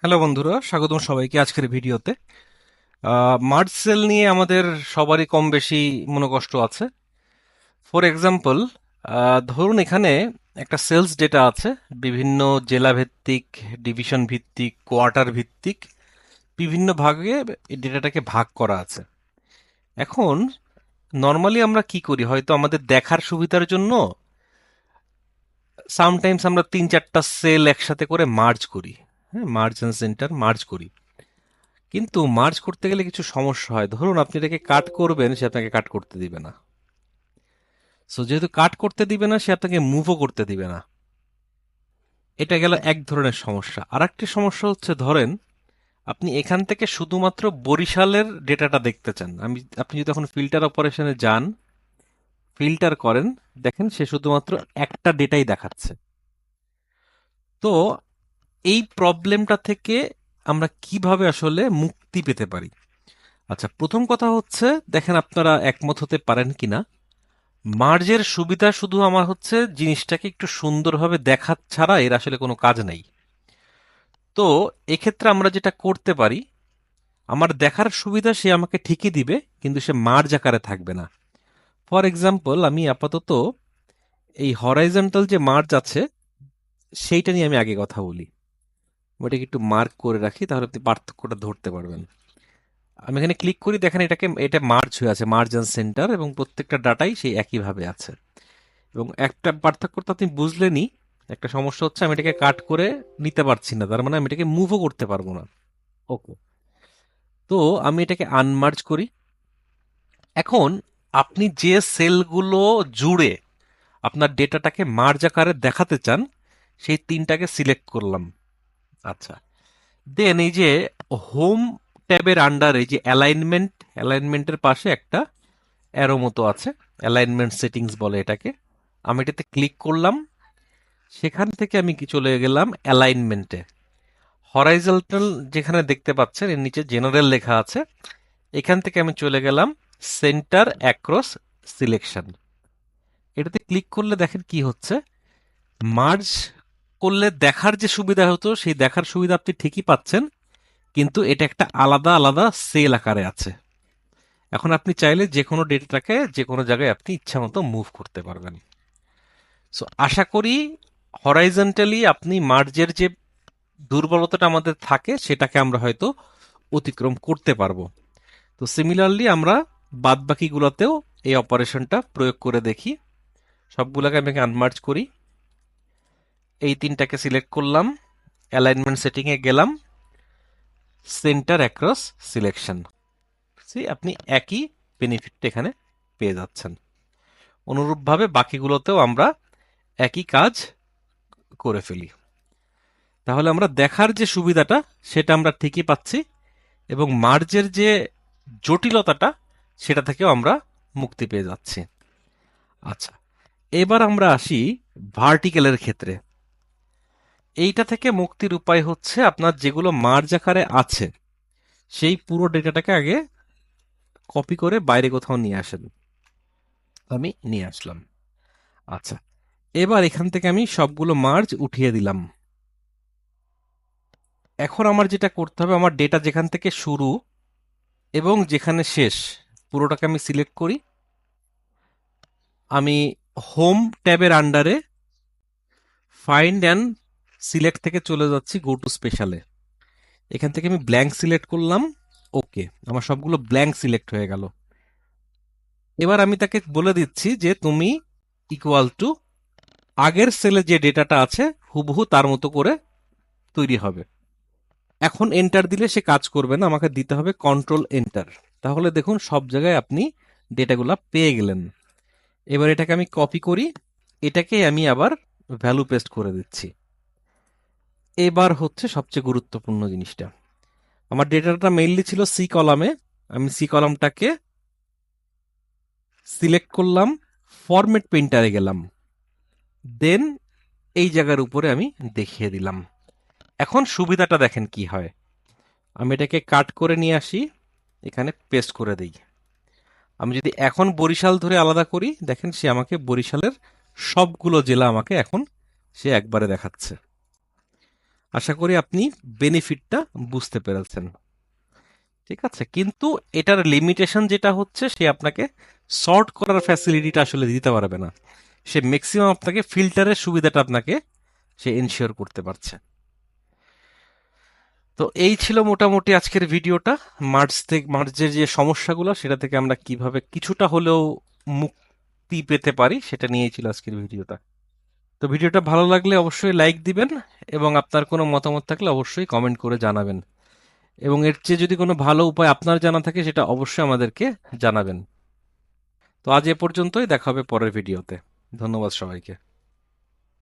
Hello বন্ধুরা, স্বাগতম সবাইকে আজকের ভিডিওতে। মার্জ সেল নিয়ে আমাদের সবারই কম বেশি মনোকষ্ট আছে। ফর এক্সাম্পল, ধরুন এখানে একটা সেলস ডেটা আছে, বিভিন্ন জেলা ভিত্তিক, ডিভিশন ভিত্তিক, কোয়ার্টার ভিত্তিক বিভিন্ন ভাগে এই ডেটাটাকে ভাগ করা আছে। এখন নর্মালি আমরা কি করি, হয়তো আমাদের দেখার সুবিধার জন্য সামটাইমস আমরা 3-4টা সেল একসাথে করে মার্জ করি। হ্যাঁ, মার্জ অ্যান্ড সেন্টার মার্জ করি। কিন্তু মার্জ করতে গেলে কিছু সমস্যা হয়। ধরুন আপনি এটাকে কাট করবেন, সে আপনাকে কাট করতে দিবে না। সো যেহেতু কাট করতে দিবে না, সে আপনাকে মুভও করতে দিবে না। এটা গেল এক ধরনের সমস্যা। আর একটি সমস্যা হচ্ছে, ধরেন আপনি এখান থেকে শুধুমাত্র বরিশালের ডেটাটা দেখতে চান। আপনি যদি এখন ফিল্টার অপারেশনে যান, ফিল্টার করেন, দেখেন সে শুধুমাত্র একটা ডেটাই দেখাচ্ছে। তো এই প্রবলেমটা থেকে আমরা কিভাবে আসলে মুক্তি পেতে পারি? আচ্ছা, প্রথম কথা হচ্ছে, দেখেন আপনারা একমত হতে পারেন কিনা। মার্জের সুবিধা শুধু আমার হচ্ছে জিনিসটাকে একটু সুন্দরভাবে দেখা ছাড়া এর আসলে কোনো কাজ নেই। তো এক্ষেত্রে আমরা যেটা করতে পারি, আমার দেখার সুবিধা সে আমাকে ঠিকই দিবে, কিন্তু সে মার্জ আকারে থাকবে না। ফর এক্সাম্পল, আমি আপাতত এই হরাইজন্টাল যে মার্জ আছে সেইটা নিয়ে আমি আগে কথা বলি। ওটাকে একটু মার্ক করে রাখি, তাহলে আপনি পার্থক্যটা ধরতে পারবেন। আমি এখানে ক্লিক করি, দেখেন এটা মার্জ হয়ে আছে, মার্জ অ্যান্ড সেন্টার, এবং প্রত্যেকটা ডাটাই সেই একইভাবে আছে। এবং একটা পার্থক্য তো আপনি বুঝলেনই। একটা সমস্যা হচ্ছে, আমি এটাকে কাট করে নিতে পারছি না, তার মানে আমি এটাকে মুভও করতে পারবো না। ওকে, তো আমি এটাকে আনমার্জ করি। এখন আপনি যে সেলগুলো জুড়ে আপনার ডেটাটাকে মার্জ আকারে দেখাতে চান, সেই তিনটাকে সিলেক্ট করলাম। আচ্ছা, দেন এই যে হোম ট্যাবের আন্ডারে যে অ্যালাইনমেন্টের পাশে একটা অ্যারো মতো আছে, অ্যালাইনমেন্ট সেটিংস বলে এটাকে। আমি এটাতে ক্লিক করলাম, সেখান থেকে আমি কি চলে গেলাম অ্যালাইনমেন্টে। হরাইজন্টাল যেখানে দেখতে পাচ্ছেন, এর নিচে জেনারেল লেখা আছে, এখান থেকে আমি চলে গেলাম সেন্টার অ্যাক্রস সিলেকশন। এটাতে ক্লিক করলে দেখেন কি হচ্ছে, মার্জ করলে দেখার যে সুবিধা হতো সেই দেখার সুবিধা আপনি ঠিকই পাচ্ছেন, কিন্তু এটা একটা আলাদা আলাদা সেল আকারে আছে। এখন আপনি চাইলে যে কোনো ডেটাটাকে যে কোনো জায়গায় আপনি ইচ্ছা মতো মুভ করতে পারবেন। সো আশা করি হরাইজন্টালি আপনি মার্জের যে দুর্বলতাটা আমাদের থাকে সেটাকে আমরা হয়তো অতিক্রম করতে পারবো। তো সিমিলারলি আমরা বাদ বাকিগুলোতেও এই অপারেশনটা প্রয়োগ করে দেখি। সবগুলোকে আমি আনমার্জ করি, এই তিনটাকে সিলেক্ট করলাম, অ্যালাইনমেন্ট সেটিংয়ে গেলাম, সেন্টার অ্যাক্রস সিলেকশন। আপনি একই বেনিফিটটা এখানে পেয়ে যাচ্ছেন। অনুরূপভাবে বাকিগুলোতেও আমরা একই কাজ করে ফেলি। তাহলে আমরা দেখার যে সুবিধাটা সেটা আমরা ঠিকই পাচ্ছি, এবং মার্জের যে জটিলতাটা সেটা থেকেও আমরা মুক্তি পেয়ে যাচ্ছি। আচ্ছা, এবার আমরা আসি ভার্টিক্যালের ক্ষেত্রে। এইটা থেকে মুক্তির উপায় হচ্ছে, আপনার যেগুলো মার্জ আকারে আছে সেই পুরো ডেটাটাকে আগে কপি করে বাইরে কোথাও নিয়ে আসেন। আমি নিয়ে আসলাম। আচ্ছা, এবার এখান থেকে আমি সবগুলো মার্জ উঠিয়ে দিলাম। এখন আমার যেটা করতে হবে, আমার ডেটা যেখান থেকে শুরু এবং যেখানে শেষ পুরোটাকে আমি সিলেক্ট করি। আমি হোম ট্যাবের আন্ডারে ফাইন্ড অ্যান্ড সিলেক্ট থেকে চলে যাচ্ছি গো টু স্পেশালে। এখান থেকে আমি ব্ল্যাঙ্ক সিলেক্ট করলাম। ওকে, আমার সবগুলো ব্ল্যাঙ্ক সিলেক্ট হয়ে গেল। এবার আমি তাকে বলে দিচ্ছি যে তুমি ইকুয়াল টু আগের সেলে যে ডেটাটা আছে হুবহু তার মতো করে তৈরি হবে। এখন এন্টার দিলে সে কাজ করবে না, আমাকে দিতে হবে কন্ট্রোল এন্টার। তাহলে দেখুন সব জায়গায় আপনি ডেটাগুলা পেয়ে গেলেন। এবার এটাকে আমি কপি করি, এটাকে আমি আবার ভ্যালু পেস্ট করে দিচ্ছি। এবার হচ্ছে সবচেয়ে গুরুত্বপূর্ণ জিনিসটা, আমার ডেটাটা মেইনলি ছিল সি কলামে। আমি সি কলামটাকে সিলেক্ট করলাম, ফরম্যাট প্রিন্টারে গেলাম, দেন এই জায়গার উপরে আমি দেখিয়ে দিলাম। এখন সুবিধাটা দেখেন কি হয়। আমি এটাকে কাট করে নিয়ে আসি, এখানে পেস্ট করে দিই। আমি যদি এখন বরিশাল ধরে আলাদা করি, দেখেন সে আমাকে বরিশালের সবগুলো জেলা আমাকে এখন সে একবারে দেখাচ্ছে। আশা করি আপনি বেনিফিটটা বুঝতে পেরেছেন। ঠিক আছে, কিন্তু এটার লিমিটেশন যেটা হচ্ছে, সে আপনাকে সর্ট করার ফ্যাসিলিটিটা আসলে দিতে পারবে না। সে ম্যাক্সিমাম আপনাকে ফিল্টারের সুবিধাটা আপনাকে সে এনশিওর করতে পারছে। তো এই ছিল মোটামুটি আজকের ভিডিওটা। মার্জের যে সমস্যাগুলো, সেটা থেকে আমরা কিভাবে কিছুটা হলেও মুক্তি পেতে পারি, সেটা নিয়েই ছিল আজকের ভিডিওটা। তো ভিডিওটা ভালো লাগলে অবশ্যই লাইক দিবেন, এবং আপনার কোনো মতামত থাকলে অবশ্যই কমেন্ট করে জানাবেন। এবং এর চেয়ে যদি কোনো ভালো উপায় আপনার জানা থাকে, সেটা অবশ্যই আমাদেরকে জানাবেন। তো আজ এ পর্যন্তই, দেখা হবে পরের ভিডিওতে। ধন্যবাদ সবাইকে।